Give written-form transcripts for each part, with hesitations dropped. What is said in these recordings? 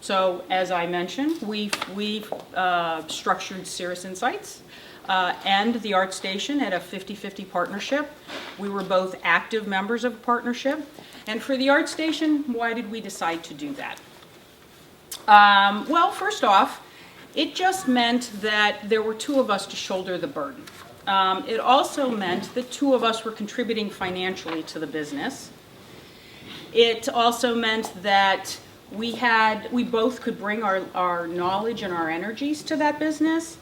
So as I mentioned, we've structured Ceres Insights and the Art Station at a 50-50 partnership. We were both active members of a partnership. And for the Art Station, why did we decide to do that? Well, first off, it just meant that there were two of us to shoulder the burden. It also meant that two of us were contributing financially to the business. It also meant that we both could bring our knowledge and our energies to that business.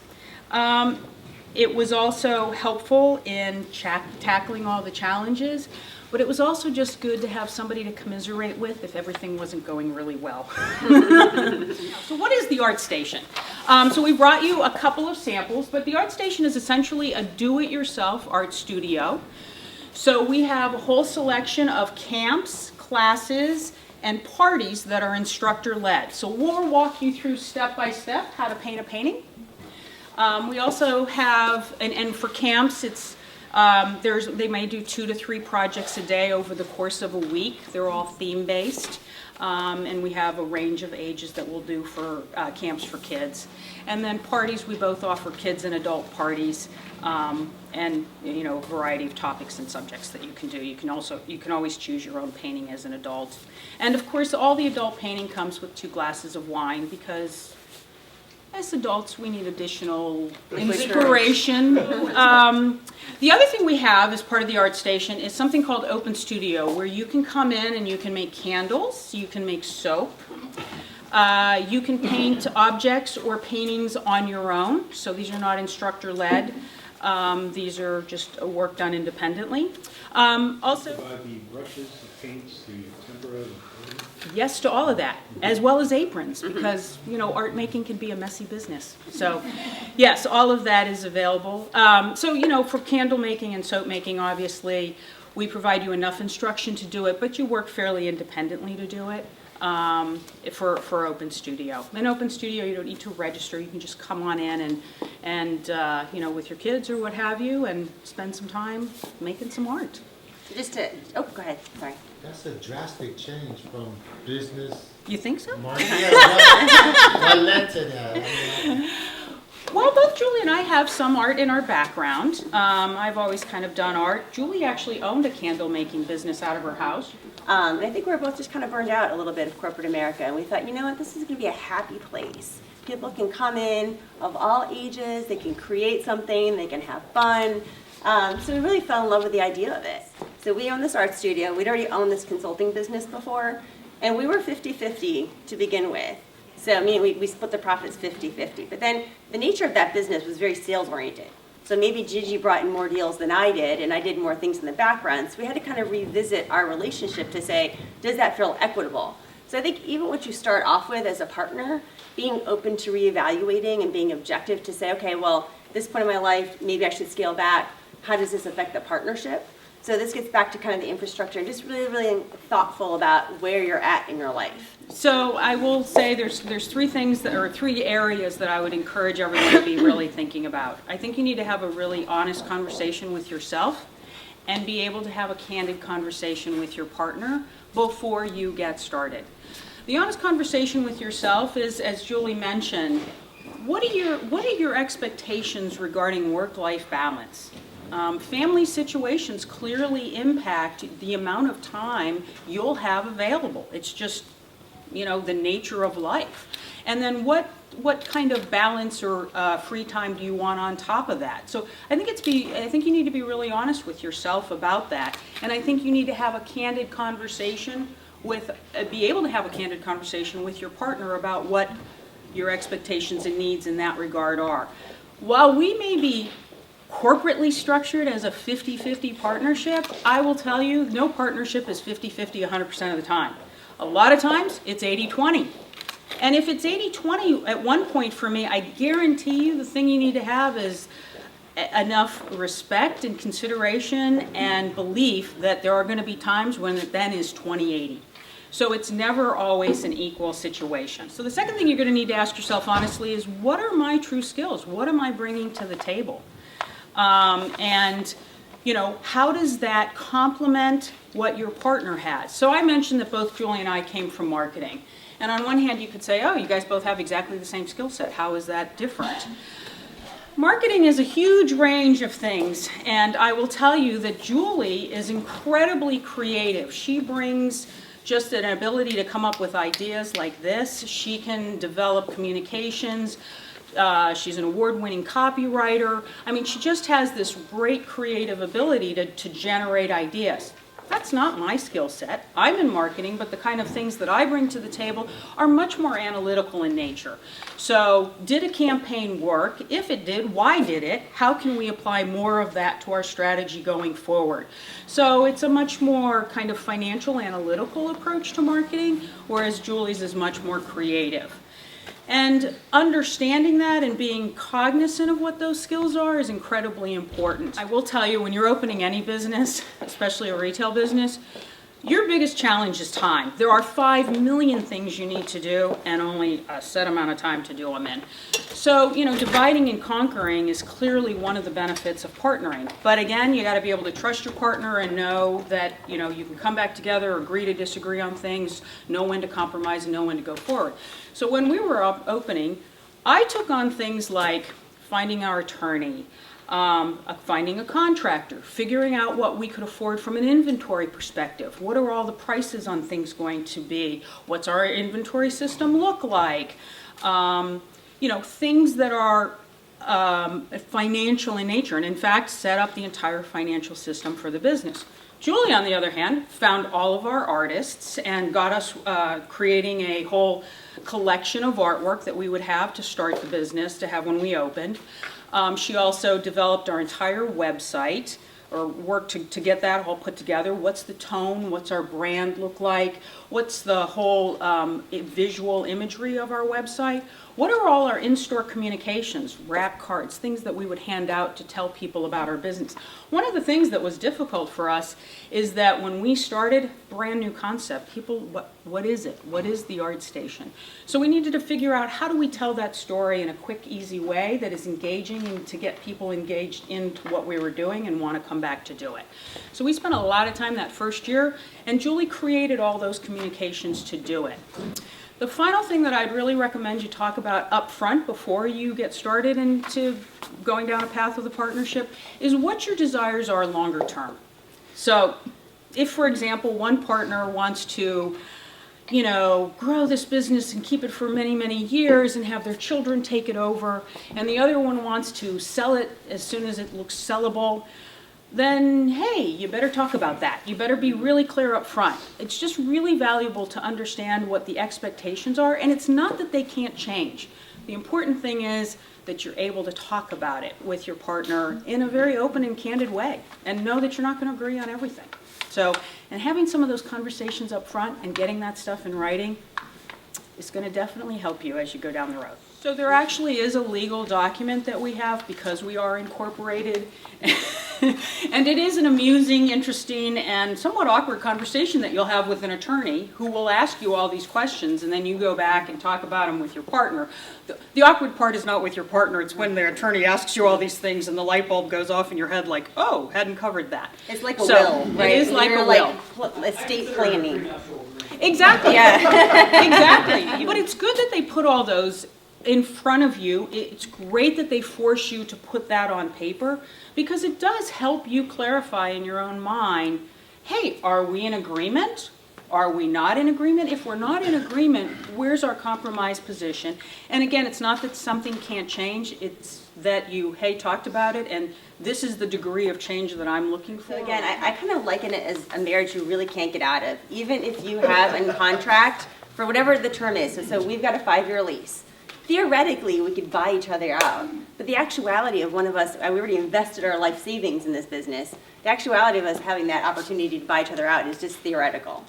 It was also helpful in tackling all the challenges, but it was also just good to have somebody to commiserate with if everything wasn't going really well. So what is the Art Station? So we brought you a couple of samples, but the Art Station is essentially a do-it-yourself art studio. So we have a whole selection of camps, classes, and parties that are instructor-led. So we'll walk you through step by step how to paint a painting. We also have, and for camps, it's they may do 2 to 3 projects a day over the course of a week. They're all theme-based, and we have a range of ages that we'll do for camps for kids. And then parties, we both offer kids and adult parties, and a variety of topics and subjects that you can do. You can always choose your own painting as an adult. And of course, all the adult painting comes with 2 glasses of wine because as adults, we need additional inspiration. The other thing we have as part of the Art Station is something called Open Studio, where you can come in and you can make candles, you can make soap, you can paint objects or paintings on your own. So these are not instructor-led. These are just work done independently. Also, the brushes, the paints, the tempera. Yes to all of that, as well as aprons, because art making can be a messy business. So, yes, all of that is available. So for candle making and soap making, obviously, we provide you enough instruction to do it, but you work fairly independently to do it. For Open Studio. In Open Studio, you don't need to register. You can just come on in and with your kids or what have you, and spend some time making some art. Go ahead. Sorry. That's a drastic change from business. You think so? Marketing. What led to that? Well, both Julie and I have some art in our background. I've always kind of done art. Julie actually owned a candle making business out of her house. I think we were both just kind of burned out a little bit of corporate America, and we thought, you know what, this is going to be a happy place. People can come in of all ages, they can create something, they can have fun. So we really fell in love with the idea of it. So we own this art studio. We'd already owned this consulting business before, and we were 50-50 to begin with. So we split the profits 50-50. But then the nature of that business was very sales-oriented. So maybe Gigi brought in more deals than I did, and I did more things in the background. So we had to kind of revisit our relationship to say, does that feel equitable? So I think even what you start off with as a partner, being open to reevaluating and being objective to say, okay, well, at this point in my life, maybe I should scale back. How does this affect the partnership? So this gets back to kind of the infrastructure and just really, really thoughtful about where you're at in your life. So I will say there's 3 areas that I would encourage everyone to be really thinking about. I think you need to have a really honest conversation with yourself and be able to have a candid conversation with your partner before you get started. The honest conversation with yourself is, as Julie mentioned, what are your expectations regarding work-life balance? Family situations clearly impact the amount of time you'll have available. It's just, the nature of life. And then what kind of balance or free time do you want on top of that? So I think you need to be really honest with yourself about that. And I think you need to have a candid conversation be able to have a candid conversation with your partner about what your expectations and needs in that regard are. While we may be corporately structured as a 50-50 partnership, I will tell you, no partnership is 50-50 100% of the time. A lot of times, it's 80-20. And if it's 80-20 at one point for me, I guarantee you the thing you need to have is enough respect and consideration and belief that there are going to be times when it then is 20-80. So it's never always an equal situation. So the second thing you're going to need to ask yourself honestly is, what are my true skills? What am I bringing to the table? And how does that complement what your partner has? So I mentioned that both Julie and I came from marketing. And on one hand, you could say, oh, you guys both have exactly the same skill set. How is that different? Marketing is a huge range of things, and I will tell you that Julie is incredibly creative. She brings just an ability to come up with ideas like this. She can develop communications. She's an award-winning copywriter. I mean, she just has this great creative ability to generate ideas. That's not my skill set. I'm in marketing, but the kind of things that I bring to the table are much more analytical in nature. So, did a campaign work? If it did, why did it? How can we apply more of that to our strategy going forward? So, it's a much more kind of financial analytical approach to marketing, whereas Julie's is much more creative. And understanding that and being cognizant of what those skills are is incredibly important. I will tell you, when you're opening any business, especially a retail business, your biggest challenge is time. There are 5 million things you need to do and only a set amount of time to do them in. So, dividing and conquering is clearly one of the benefits of partnering. But again, you got to be able to trust your partner and know that, you can come back together, agree to disagree on things, know when to compromise and know when to go forward. So when we were opening, I took on things like finding our attorney, finding a contractor, figuring out what we could afford from an inventory perspective. What are all the prices on things going to be? What's our inventory system look like? Things that are financial in nature, and in fact, set up the entire financial system for the business. Julie, on the other hand, found all of our artists and got us creating a whole collection of artwork that we would have to start the business, to have when we opened. She also developed our entire website, or worked to get that all put together. What's the tone? What's our brand look like? What's the whole visual imagery of our website? What are all our in-store communications, wrap cards, things that we would hand out to tell people about our business? One of the things that was difficult for us is that when we started, brand new concept, people, what is it? What is the art station? So we needed to figure out, how do we tell that story in a quick, easy way that is engaging and to get people engaged into what we were doing and want to come back to do it. So we spent a lot of time that first year, and Julie created all those communications to do it. The final thing that I'd really recommend you talk about up front before you get started into going down a path with a partnership is what your desires are longer term. So if, for example, one partner wants to grow this business and keep it for many, many years and have their children take it over, and the other one wants to sell it as soon as it looks sellable, then, hey, you better talk about that. You better be really clear up front. It's just really valuable to understand what the expectations are, and it's not that they can't change. The important thing is that you're able to talk about it with your partner in a very open and candid way, and know that you're not going to agree on everything. So, and having some of those conversations up front and getting that stuff in writing is going to definitely help you as you go down the road. So there actually is a legal document that we have because we are incorporated. And it is an amusing, interesting, and somewhat awkward conversation that you'll have with an attorney who will ask you all these questions, and then you go back and talk about them with your partner. The awkward part is not with your partner, it's when the attorney asks you all these things and the light bulb goes off in your head like, oh, hadn't covered that. It's like a will, right? It is like a will. Estate planning. Exactly. Yeah. Exactly. But it's good that they put all those in front of you. It's great that they force you to put that on paper, because it does help you clarify in your own mind, hey, are we in agreement? Are we not in agreement? If we're not in agreement, where's our compromise position? And again, it's not that something can't change, it's that you, hey, talked about it, and this is the degree of change that I'm looking for. So again, I kind of liken it as a marriage you really can't get out of. Even if you have a contract for whatever the term is, so we've got a 5-year lease. Theoretically, we could buy each other out, but the actuality of one of us, we already invested our life savings in this business, the actuality of us having that opportunity to buy each other out is just theoretical.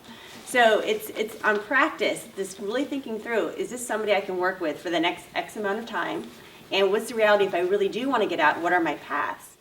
So it's on practice, this really thinking through, is this somebody I can work with for the next X amount of time? And what's the reality if I really do want to get out? What are my paths?